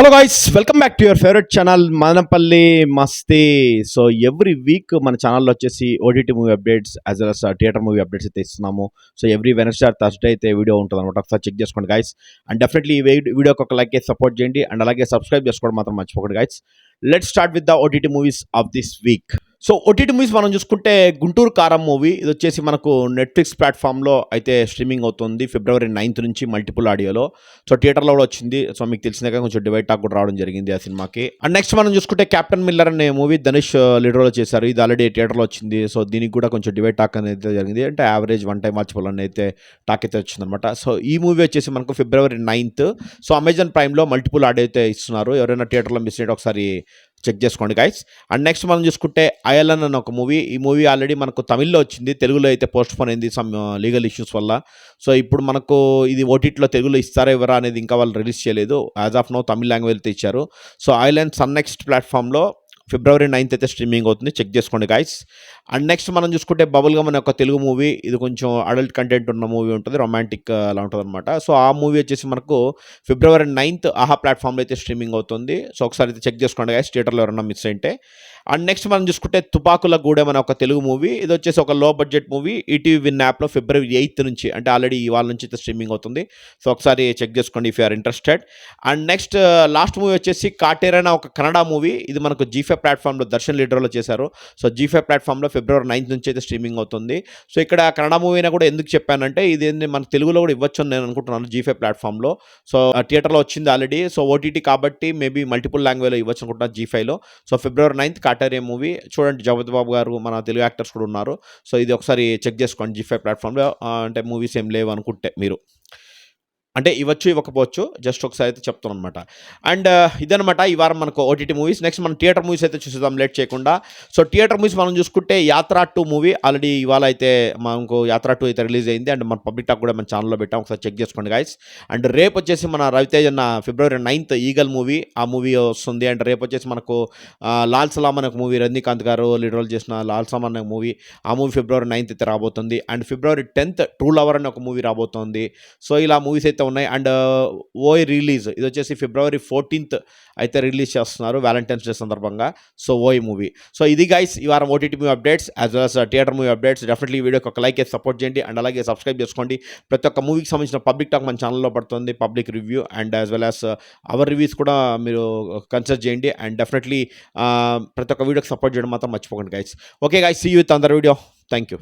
Hello guys, welcome back to your favourite channel Madanapalle Masti. So every week మన ఛానల్లో వచ్చేసి OTT movie updates as well అస్ theatre movie updates అయితే ఇస్తున్నాము. So every Wednesday are Thursday అయితే video ఉంటుంది అనమాట. ఒకసారి చెక్ చేసుకోండి గైస్. అండ్ డెఫినెట్లీ ఈ వీడియోకి ఒక లైక్ సపోర్ట్ చేయండి అండ్ అలాగే సబ్స్క్రైబ్ చేసుకోవడం మాత్రం మర్చిపోకండి guys. Let's start with the OTT movies of this week. So OTT movies మనం చూసుకుంటే గుంటూరు కారం మూవీ ఇది వచ్చేసి మనకు నెట్ఫ్లిక్స్ ప్లాట్ఫామ్లో అయితే స్ట్రీమింగ్ అవుతుంది February 9th నుంచి మల్టిపుల్ ఆడియోలో. సో థియేటర్లో కూడా వచ్చింది. సో మీకు తెలిసినాక కొంచెం డివైడ్ టాక్ కూడా రావడం జరిగింది ఆ సినిమాకి. అండ్ నెక్స్ట్ మనం చూసుకుంటే క్యాప్టెన్ మిల్లర్ అనే మూవీ ధనుష్ లీడర్లో చేశారు. ఇది ఆల్రెడీ థియేటర్లో వచ్చింది. సో దీనికి కూడా కొంచెం డివైడ్ టాక్ అనేది జరిగింది. అంటే యావరేజ్ వన్ టైం వాచబుల్ అని అయితే టాక్ అయితే వచ్చిందనమాట. సో ఈ మూవీ వచ్చేసి మనకు February 9th. సో అమెజాన్ ప్రైమ్లో మల్టిపుల్ ఆడియో అయితే ఇస్తున్నారు. ఎవరైనా థియేటర్లో మిస్ అయితే ఒకసారి చెక్ చేసుకోండి గైస్. అండ్ నెక్స్ట్ మనం చూసుకుంటే అయలన్ అని ఒక మూవీ. ఈ మూవీ ఆల్రెడీ మనకు తమిళ్లో వచ్చింది, తెలుగులో అయితే పోస్ట్ పోన్ అయింది సమ్ లీగల్ ఇష్యూస్ వల్ల. సో ఇప్పుడు మనకు ఇది ఓటీటీలో తెలుగులో ఇస్తారా ఎవరా అనేది ఇంకా వాళ్ళు రిలీజ్ చేయలేదు. యాజ్ ఆఫ్ నో తమిళ్ లాంగ్వేజ్తో ఇచ్చారు. సో అయలన్ సన్ నెక్స్ట్ ప్లాట్ఫామ్లో February 9th అయితే స్ట్రీమింగ్ అవుతుంది. చెక్ చేసుకోండి గైస్. అండ్ నెక్స్ట్ మనం చూసుకుంటే బబుల్ గమ్ అనే ఒక తెలుగు మూవీ. ఇది కొంచెం అడల్ట్ కంటెంట్ ఉన్న మూవీ ఉంటుంది, రొమాంటిక్ అలా ఉంటుంది అనమాట. సో ఆ మూవీ వచ్చేసి మనకు February 9th ఆహా ప్లాట్ఫామ్లో అయితే స్ట్రీమింగ్ అవుతుంది. సో ఒకసారి అయితే చెక్ చేసుకోండి గైస్, థియేటర్లో ఎవరన్నా మిస్ అయితే. అండ్ నెక్స్ట్ మనం చూసుకుంటే తుపాకుల గూడెం అనే ఒక తెలుగు మూవీ. ఇది వచ్చేసి ఒక లో బడ్జెట్ మూవీ. ఈటీవీ విన్ యాప్లో February 8th నుంచి, అంటే ఆల్రెడీ ఇవాళ నుంచి అయితే స్ట్రీమింగ్ అవుతుంది. సో ఒకసారి చెక్ చేసుకోండి if you are interested. And next last movie వచ్చేసి కాటేర్ అనే ఒక కన్నడ మూవీ. ఇది మనకు G5 ప్లాట్ఫామ్లో దర్శన్ లీడర్లో చేశారు. సో G5 ప్లాట్ఫామ్లో February 9th నుంచి అయితే స్ట్రీమింగ్ అవుతుంది. సో ఇక్కడ కన్నడ మూవీని కూడా ఎందుకు చెప్పానంటే ఇది మన తెలుగులో కూడా ఇవ్వచ్చు అని నేను అనుకుంటున్నాను G5 ప్లాట్ఫామ్లో. సో థియేటర్లో వచ్చింది ఆల్రెడీ. సో ఓటీటీ కాబట్టి మేబీ మల్టిపుల్ లాంగ్వేజ్లో ఇవ్వచ్చు అనుకుంటున్నాను G5లో. సో February 9th కాటేరే మూవీ చూడండి. జగపతి బాబు గారు, మన తెలుగు యాక్టర్స్ కూడా ఉన్నారు. సో ఇది ఒకసారి చెక్ చేసుకోండి G5 ప్లాట్ఫామ్లో. అంటే మూవీస్ ఏం లేవు అనుకుంటే మీరు, అంటే ఇవ్వచ్చు ఇవ్వకపోవచ్చు, జస్ట్ ఒకసారి అయితే చెప్తాను అనమాట. అండ్ ఇదనమాట ఈ వారం మనకు ఓటీటీ మూవీస్. నెక్స్ట్ మనం థియేటర్ మూవీస్ అయితే చూసేద్దాం లేట్ చేయకుండా. సో థియేటర్ మూవీస్ మనం చూసుకుంటే యాత్ర 2 మూవీ ఆల్రెడీ ఇవాళ అయితే మనకు యాత్ర 2 అయితే రిలీజ్ అయింది. అండ్ మన పబ్లిక్ టాక్ కూడా మన ఛానల్లో పెట్టాం, ఒకసారి చెక్ చేసుకోండి గైస్. అండ్ రేపు వచ్చేసి మన రవితేజ్ అన్న February 9th ఈగల్ మూవీ, ఆ మూవీ వస్తుంది. అండ్ రేపు వచ్చేసి మనకు లాల్ సలాం అనే ఒక మూవీ, రజనీకాంత్ గారు లీడ్ రోల్ చేసిన లాల్ సలాం అనే మూవీ, ఆ మూవీ February 9th అయితే రాబోతుంది. And February 10th true lover అనే ఒక మూవీ రాబోతుంది. సో ఇలా మూవీస్ అయితే ఉన్నాయి. అండ్ ఓయ్ రిలీజ్ ఇది వచ్చేసి February 14th అయితే రిలీజ్ చేస్తున్నారు వ్యాలంటైన్స్ డే సందర్భంగా. సో ఓయ్ మూవీ. సో ఇది గైస్ ఈ వారం OTT movie updates as well అస్ థియేటర్ మూవీ అప్డేట్స్. డెఫినెట్లీ ఈ వీడియోకి ఒక లైక్ చేసి సపోర్ట్ చేయండి అండ్ అలాగే సబ్స్క్రైబ్ చేసుకోండి. ప్రతి ఒక్క మూవీకి సంబంధించిన పబ్లిక్ టాక్ మన ఛానల్లో పడుతుంది, public review and as well as our reviews కూడా మీరు కన్సిడర్ చేయండి. అండ్ డెఫినెట్లీ ప్రతి ఒక్క వీడియోకి సపోర్ట్ చేయడం మాత్రం మర్చిపోకండి guys. Okay guys, see you with another video. Thank you.